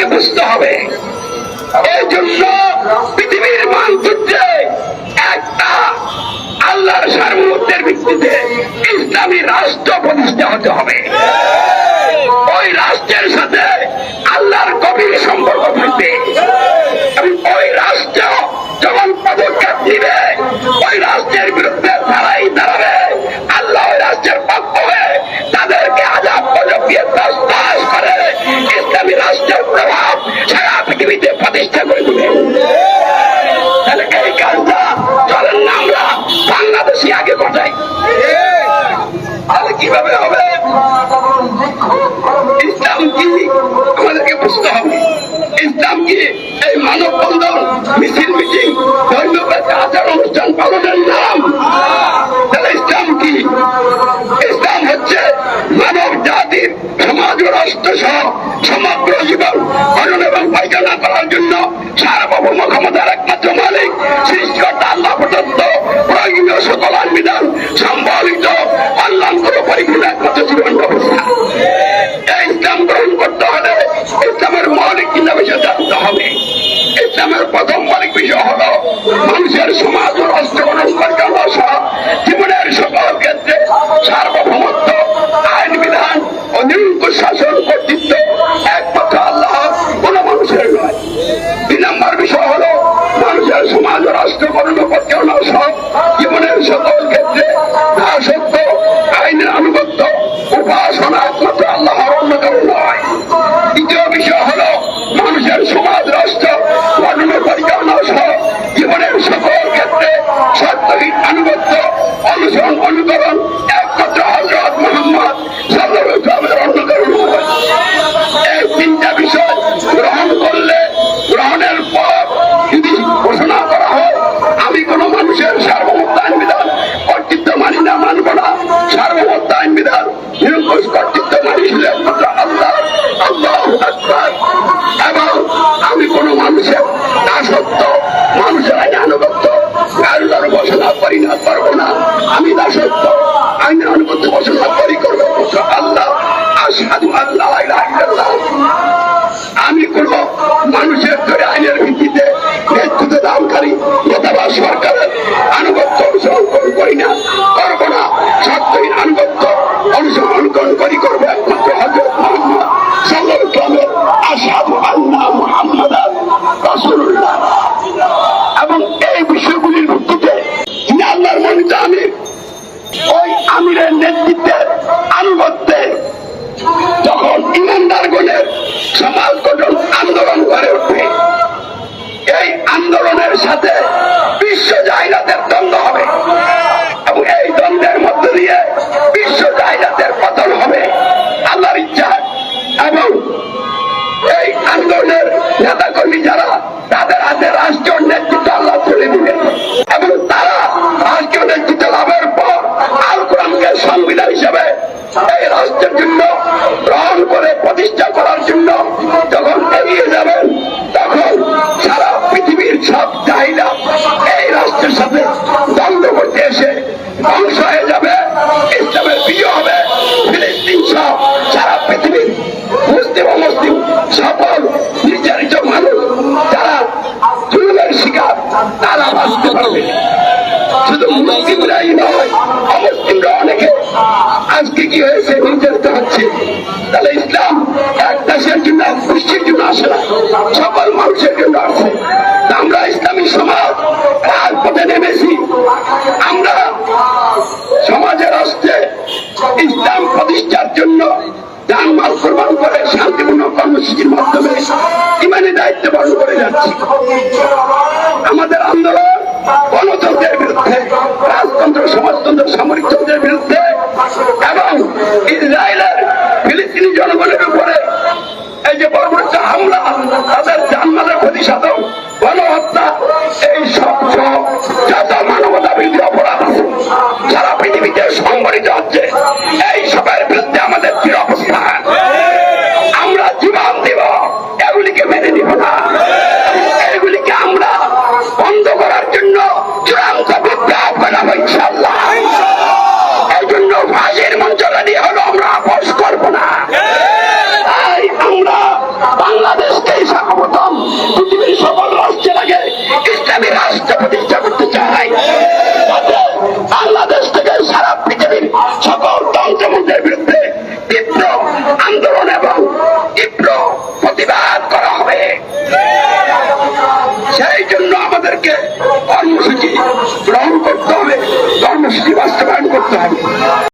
আমাদেরকে বুঝতে হবে। এই জন্য পৃথিবীর মানচিত্রে একটা আল্লাহর সার্বভৌমত্বের ভিত্তিতে ইসলামী রাষ্ট্র প্রতিষ্ঠা হতে হবে। ওই রাষ্ট্রের সাথে আল্লাহর গভীর সম্পর্ক থাকবে এবং ওই রাষ্ট্র যখন পদক্ষেপ নিবে ওই রাষ্ট্রের বিরুদ্ধে তারাই দাঁড়াবে। আল্লাহ ওই রাষ্ট্রের পক্ষ হয়ে তাদেরকে আযাব গজব দিয়ে তসনস করে ইসলামী রাষ্ট্রের প্রভাব সারা পৃথিবীতে প্রতিষ্ঠা করে দেবে। তাহলে এই কাজটা চলেন না আমরা বাংলাদেশি আগে ঘটাই। তাহলে কিভাবে হবে? ইসলাম কি আমাদেরকে বুঝতে হবে। ইসলাম কি এই মানববন্ধন, মিছিল, মিটিং, ধর্মীয় আচার অনুষ্ঠান পালনের নাম? তাহলে ইসলাম কি? ইসলাম হচ্ছে মানব জাতির সমাজ ও রাষ্ট্র সহ সমগ্র জীবন গঠন এবং পরিচালনা করার জন্য সার্বভৌম ক্ষমতার একমাত্র মালিক সৃষ্টিকর্তা আল্লাহ প্রদত্ত প্রয়োজনীয় সকল আইন-বিধান সম্বলিত কল্যাণকর পরিপূর্ণ একমাত্র জীবন ব্যবস্থা। এই ইসলাম গ্রহণ করতে হলে ইসলামের মৌলিক চিন্তা বিষয় জানতে হবে। ইসলামের প্রথম মৌলিক বিষয় হল মানুষের সমাজ ও রাষ্ট্র গঠন পরিচালনা সহ জীবনের সকল ক্ষেত্রে সার্বভৌমত্ব, আইন বিধান ও নিরঙ্কুশ শাসন কর্তৃত্ব একমাত্র আল্লাহ, কোন মানুষের নয়। 2 নম্বর বিষয় হল মানুষের সমাজ ও রাষ্ট্র গঠন পরিচালনা সহ জীবনের সকল ক্ষেত্রে দাসত্ব, আইনের আনুগত্য, উপাসনা একমাত্র আল্লাহর, অন্য কারো নয়। 3য় বিষয় হল মানুষের সমাজ রাষ্ট্র গঠন পরিচালনা সহ জীবনের সকল ক্ষেত্রে সত্যহীন আনুগত্য, অনুসরণ, অনুকরণ একমাত্র হযরত মুহাম্মদ সাল্লাল্লাহু আলাইহি ওয়াসাল্লামের, অন্য কারো নয়। এই 3টা বিষয় গ্রহণ করলে, গ্রহণের পর যদি ঘোষণা করা হয় আমি কোন মানুষের সার্বভৌমত্ব আইন বিধান কর্তৃত্ব মানি না, মানব না, সার্বভৌমত্ব আইন বিধান নিরঙ্কুশ কর্তৃত্ব মানি শুধু একমাত্র আল্লাহ, আল্লাহু আকবার, এবং আমি কোন মানুষের দাসত্ব, মানুষের আইনে আনুগত্য, আল্লাহর ঘোষণা করি না, পারবো না। আমি দাসত্ব, আইনের আনুগত্য ঘোষণা করি, করবো একমাত্র আল্লাহ। আশহাদু আল্লা ইলাহা ইল্লাল্লাহ। আমি কোন মানুষের ধরে আইনের ভিত্তিতে নেতৃত্ব দানকারী নেতা বা সরকারের আনুগত্য অনুসরণ করি না, করবো না। সত্যহীন আনুগত্য, অনুসরণ, অনুকরণ করি, করবো একমাত্র হযরত মুহাম্মদ সাল্লাল্লাহু আলাইহি ওয়াসাল্লামের। আশহাদু আন্না মুহাম্মাদান রাসূলুল্লাহ। এবং এই বিষয়গুলির ভিত্তিতে যিনি আল্লাহর মনোনীত আমির, ওই আমিরের নেতৃত্বে আনুগত্যে যখন ইমানদারগণের সমাজ গঠন আন্দোলন গড়ে উঠবে, এই আন্দোলনের সাথে বিশ্ব জাহিলাতের দ্বন্দ্ব হবে এবং এই দ্বন্দ্বের মধ্য দিয়ে বিশ্ব জাহিলাতের পতন হবে আল্লাহর ইচ্ছা। এবং এই আন্দোলনের নেতাকর্মী যারা, তাদের হাতে রাষ্ট্রীয় নেতৃত্ব আল্লাহ তুলে দিবেন এবং তারা রাষ্ট্রীয় নেতৃত্ব লাভের পর আল কোরআনকে সংবিধান হিসেবে এই রাষ্ট্রের জন্য গ্রহণ করে প্রতিষ্ঠা করার জন্য যখন এগিয়ে যাবেন, তখন সারা পৃথিবীর সব জাহিলা এই রাষ্ট্রের সাথে দ্বন্দ্ব করতে এসে ধ্বংস হয়ে যাবে। ইসলামের বিজয় হবে। ফিলিস্তিন সহ সারা পৃথিবীর মুসলিম ও মুসলিম সকল নির্যাতিত মানুষ যারা জুলুমের শিকার, তারা বাঁচতে পারবে। শুধু মুসলিমরাই নয়, অমুসলিমরা অনেকে আজকে কি হয়েছে, নির্যাতিত হচ্ছে। তাহলে ইসলাম এক দেশের জন্য, এক গোষ্ঠীর জন্য আসে না, সকল মানুষের জন্য আসে। আমরা ইসলামী সমাজ রাজপথে নেমেছি। আমরা সমাজের রাষ্ট্রে ইসলাম প্রতিষ্ঠার জন্য জানমাল কোরবান করে শান্তিপূর্ণ কর্মসূচির মাধ্যমে ইমানি দায়িত্ব পালন করে যাচ্ছি। আমাদের আন্দোলন গণতন্ত্রের বিরুদ্ধে, রাজতন্ত্র, সমাজতন্ত্র, সামরিক তন্ত্রের বিরুদ্ধে এবং ইসরায়েলের ফিলিস্তিনি জনগণের উপরে এই যে বর্বরতা হামলা, তাদের জানমালের ক্ষতি সাধন, গণহত্যা, এই সব যত মানবতা বিরোধী অপরাধ আছে সারা পৃথিবীতে সংঘটিত হচ্ছে, এই সবের বিরুদ্ধে আমাদের দৃঢ় অবস্থান। আমরা জীবন দিব, এগুলিকে মেনে নিব না। এগুলিকে আমরা বন্ধ করার জন্য চূড়ান্ত বিপ্লব করাবো ইনশাআল্লাহ। এই জন্য ফাঁসির মঞ্চ রেডি হলো, আমরা আপোষ করবো না। তাই আমরা বাংলাদেশকে নাই, যাতে বাংলাদেশ থেকে সারা পৃথিবীর সকল তন্ত্রমন্ত্রের বিরুদ্ধে তীব্র আন্দোলন এবং তীব্র প্রতিবাদ করা হবে। সেই জন্য আমাদেরকে কর্মসূচি গ্রহণ করতে হবে, কর্মসূচি বাস্তবায়ন করতে হবে।